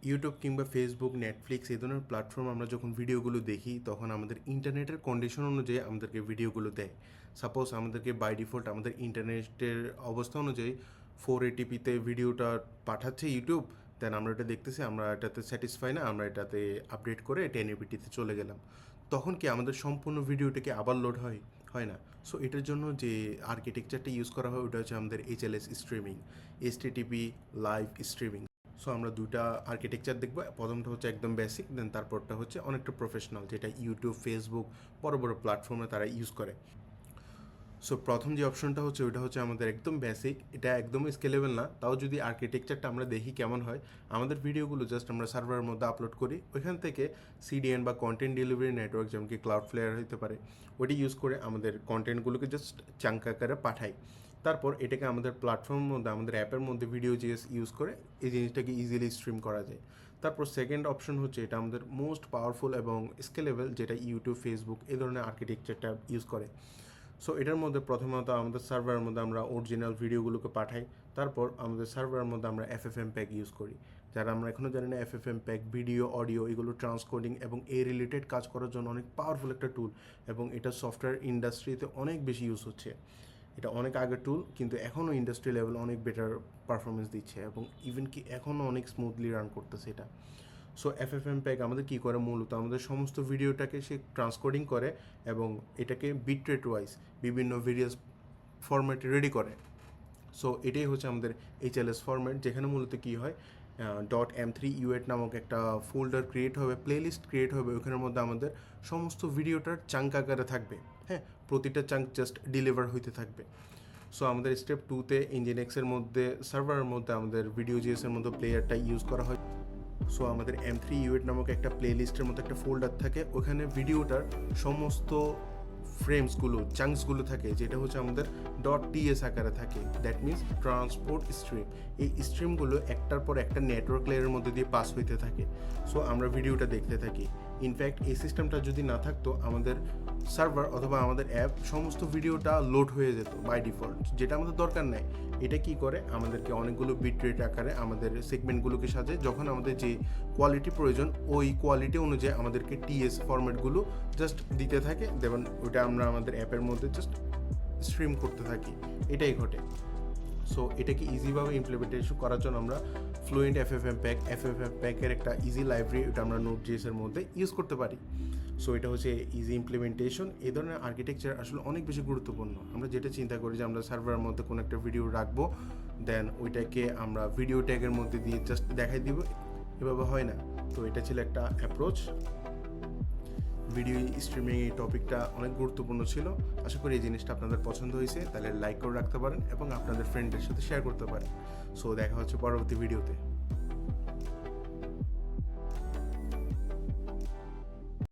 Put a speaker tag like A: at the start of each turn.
A: YouTube কিংবা Facebook, Netflix এই ধরনের প্ল্যাটফর্ম আমরা যখন ভিডিওগুলো দেখি তখন আমাদের ইন্টারনেটের কন্ডিশন অনুযায়ী আমাদেরকে ভিডিওগুলো দেয়। সাপোজ আমাদেরকে বাই ডিফল্ট আমাদের ইন্টারনেটের অবস্থা অনুযায়ী 480p ভিডিওটা পাঠাচ্ছে ইউটিউব, দেন আমরা এটা দেখতেছি, আমরা এটাতে স্যাটিসফাই না, আমরা এটাতে আপডেট করে 1080p চলে গেলাম। তখন কি আমাদের সম্পূর্ণ ভিডিওটাকে আবার লোড হয়? হয় না। সো এটার জন্য যে আর্কিটেকচারটা ইউজ করা হয় ওটা হচ্ছে আমাদের HLS streaming, HTTP live streaming. So আমরা দুটা আর্কিটেকচার দেখবো। প্রথমটা হচ্ছে একদম বেসিক, দেন তারপরটা হচ্ছে অনেকটা প্রফেশনাল, যেটা ইউটিউব, ফেসবুক, বড় বড় প্ল্যাটফর্মে তারা ইউজ করে। সো প্রথম যে অপশনটা হচ্ছে ওইটা হচ্ছে আমাদের একদম বেসিক, এটা একদমই স্কেলেবল না। তাও যদি আর্কিটেকচারটা আমরা দেখি কেমন হয়, আমাদের ভিডিওগুলো জাস্ট আমরা সার্ভারের মধ্যে আপলোড করি, ওইখান থেকে CDN বা কন্টেন্ট ডেলিভারি নেটওয়ার্ক, যেমন কি ক্লাউডফ্লেয়ার হতে পারে, ওইটা ইউজ করে আমাদের কন্টেন্টগুলোকে জাস্ট চাঙ্ক আকারে পাঠাই। তারপর এটাকে আমাদের প্ল্যাটফর্মের মধ্যে, আমাদের অ্যাপের মধ্যে ভিডিও জিএস ইউজ করে এই জিনিসটাকে ইজিলি স্ট্রিম করা যায়। তারপর সেকেন্ড অপশন হচ্ছে, এটা আমাদের মোস্ট পাওয়ারফুল এবং স্কেলেবল, যেটা ইউটিউব, ফেসবুক এই ধরনের আর্কিটেকচারটা ইউজ করে। সো এটার মধ্যে প্রথমত আমাদের সার্ভারের মধ্যে আমরা অরিজিনাল ভিডিওগুলোকে পাঠাই। তারপর আমাদের সার্ভারের মধ্যে আমরা FFmpeg ইউজ করি। যারা আমরা এখনও জানি না, FFmpeg ভিডিও, অডিও এগুলো ট্রান্সকোডিং এবং এই রিলেটেড কাজ করার জন্য অনেক পাওয়ারফুল একটা টুল, এবং এটা সফটওয়্যার ইন্ডাস্ট্রিতে অনেক বেশি ইউজ হচ্ছে। এটা অনেক আগের টুল, কিন্তু এখনও ইন্ডাস্ট্রি লেভেল অনেক বেটার পারফরমেন্স দিচ্ছে, এবং ইভেন কি এখনও অনেক স্মুথলি রান করতেছে এটা। সো FFmpeg আমাদের কী করে, মূলত আমাদের সমস্ত ভিডিওটাকে সে ট্রান্সকোডিং করে এবং এটাকে বিটরেট ওয়াইজ বিভিন্ন ভেরিয়াস ফরম্যাটে রেডি করে। সো এটাই হচ্ছে আমাদের HLS ফরম্যাট, যেখানে মূলত কী হয়, .m3u8 নামক একটা ফোল্ডার ক্রিয়েট হবে, প্লেলিস্ট ক্রিয়েট হবে, ওখানের মধ্যে আমাদের সমস্ত ভিডিওটার চাঙ্ক আকারে থাকবে। হ্যাঁ, প্রতিটা চাঙ্ক জাস্ট ডেলিভার হইতে থাকবে। সো আমাদের স্টেপ 2তে ইঞ্জিনেক্সের মধ্যে, সার্ভারের মধ্যে আমাদের ভিডিও জিএসের মধ্যে প্লেয়ারটা ইউজ করা হয়। সো আমাদের M3u8 নামক একটা প্লেলিস্টের মতো একটা ফোল্ডার থাকে, ওখানে ভিডিওটার সমস্ত ফ্রেমসগুলো, চাঙ্কসগুলো থাকে, যেটা হচ্ছে আমাদের .ts আকারে থাকে। That means transport stream. এই স্ট্রিমগুলো একটার পর একটা নেটওয়ার্ক লেয়ারের মধ্যে দিয়ে পাস হইতে থাকে। সো আমরা ভিডিওটা দেখতে থাকি। ইনফ্যাক্ট এই সিস্টেমটা যদি না থাকতো, আমাদের সার্ভার অথবা আমাদের অ্যাপ সমস্ত ভিডিওটা লোড হয়ে যেত বাই ডিফল্ট, যেটা আমাদের দরকার নেই। এটা কি করে, আমাদেরকে অনেকগুলো বিটরেট আকারে আমাদের সেগমেন্টগুলোকে সাজে, যখন আমাদের যে কোয়ালিটি প্রয়োজন ওই কোয়ালিটি অনুযায়ী আমাদেরকে TS ফরম্যাটগুলো জাস্ট দিতে থাকে, দেন ওইটা আমরা আমাদের অ্যাপের মধ্যে জাস্ট স্ট্রিম করতে থাকি। এটাই ঘটে। সো এটাকে ইজিভাবে ইমপ্লিমেন্টেশন করার জন্য আমরা ফ্লুয়েন্ট FFmpeg-এর একটা ইজি লাইব্রেরি, ওটা আমরা Node.js এর মধ্যে ইউজ করতে পারি। সো এটা হচ্ছে ইজি ইমপ্লিমেন্টেশন। এই ধরনের আর্কিটেকচার আসলে অনেক বেশি গুরুত্বপূর্ণ। আমরা যেটা চিন্তা করি যে আমরা সার্ভারের মধ্যে কোনো একটা ভিডিও রাখবো, দেন ওইটাকে আমরা ভিডিও ট্যাগের মধ্যে দিয়ে জাস্ট দেখাই দিব, এভাবে হয় না। তো এটা ছিল একটা অ্যাপ্রোচ। ভিডিও স্ট্রিমিং এই টপিকটা অনেক গুরুত্বপূর্ণ ছিল। আশা করি এই জিনিসটা আপনাদের পছন্দ হয়েছে, তাহলে লাইক করে রাখতে পারেন এবং আপনাদের ফ্রেন্ডদের সাথে শেয়ার করতে পারেন। সো দেখা হচ্ছে পরবর্তী ভিডিওতে।